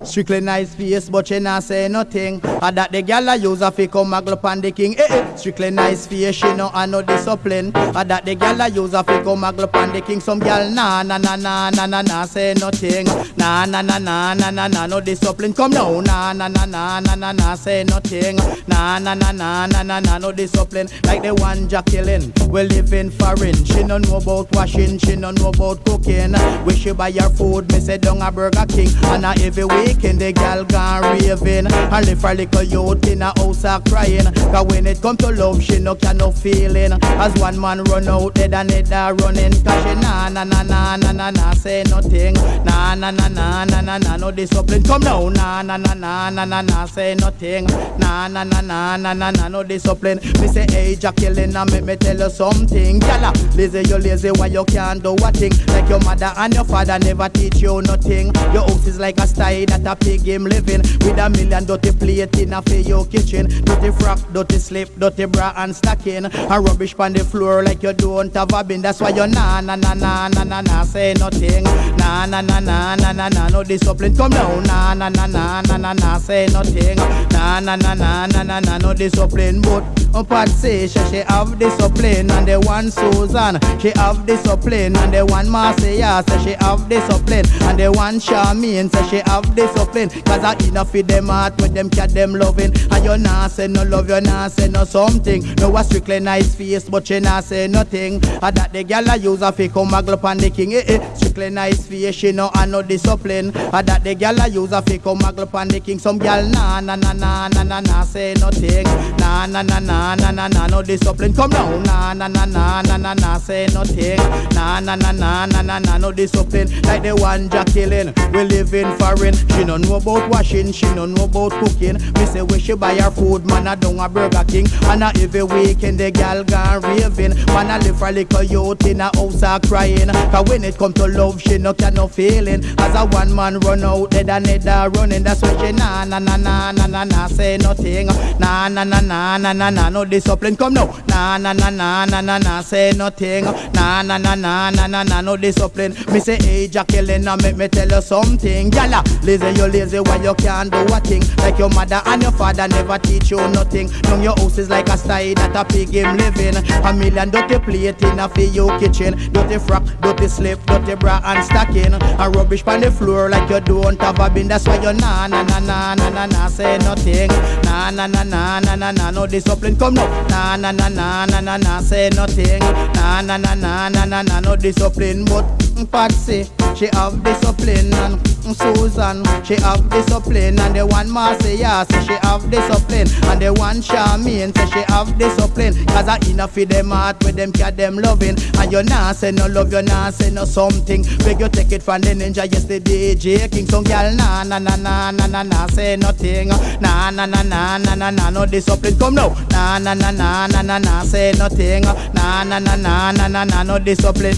Strictly nice face, but she not say nothing. That the girl I use a fi come maggle pan the king. Strictly nice face, she no a no discipline. That the girl I use a fi come maggle pan the king. Some girl nah say nothing. Nah no discipline. Come now, nah say nothing. Nah no discipline. Like the one Jacqueline, we live in foreign. She no know about washing, she no know about cooking. We she buy her food, me say down a Burger King. And every weekend the girl gone raving. And live for little youth in a house a crying. Cause when it come to love, she no can no feeling. As one man run out, dead and it a running. Cause she nah say nothing. Nah no discipline. Come now, nah say nothing. Nah no discipline. Me say hey Jacqueline, and make me tell you something. Gala, lazy you lazy, why you can't do a thing? Like your mother and your father never teach you nothing. Your house is like a style that a pig him living. With a million dirty plate in a for your kitchen. Dirty frock, dirty slip, dirty bra and stocking. And rubbish on the floor like you don't have a bin. That's why you nah say nothing. Nah no discipline. Come now, nah say nothing. Nah no discipline. But Pat say she have discipline. And the one Susan, she have discipline. And the one Marcia say she have discipline. And the one Charmaine say she have discipline. Cause I enough with them heart with them cat them loving. And you nah say no love, you nah say no something. No a strictly nice face, but she nah say nothing. And that the girl I use a fake come maggle pan the king. Strictly nice face, she no a no discipline. And that the girl I use a fake come maggle pan the king. Some girl nah say nothing. Nah no discipline. Come now, nah say nothing. Nah no discipline. Like the one Jacqueline, we live in foreign. She no know about washing, she no know about cooking. Me say we she buy her food, man a down a Burger King. And every weekend the girl gone raving. Man a live for little youth in a house a crying. Cause when it come to love, she no can no feeling. As a one man run out, dead and dead a running. That's why she nah say nothing. Nah no discipline. Come now, nah say nothing. Nah no discipline. Me say hey Jacqueline, and make me tell you something. Gala, lazy you lazy, why you can't do a thing? Like your mother and your father never teach you nothing. Now your house is like a style that a pig him living. A million dirty plate in a for your kitchen. Dirty frock, dirty slip, dirty bra and stocking. And rubbish on the floor like you don't have a bin. That's why you nah say nothing. Nah no discipline. Come now, nah say nothing. Nah no discipline. But Patsy, she have discipline. And Susan, she have discipline. And the one Marcia say she have discipline. And the one Charmaine say she have discipline. Cause I enough with them heart with them cat them loving. And you nah say no love, you nah say no something. Beg you take it from the ninja, yes the DJ King. Some girl nah say nothing. Nah no discipline. Come now, nah say nothing. Nah no discipline.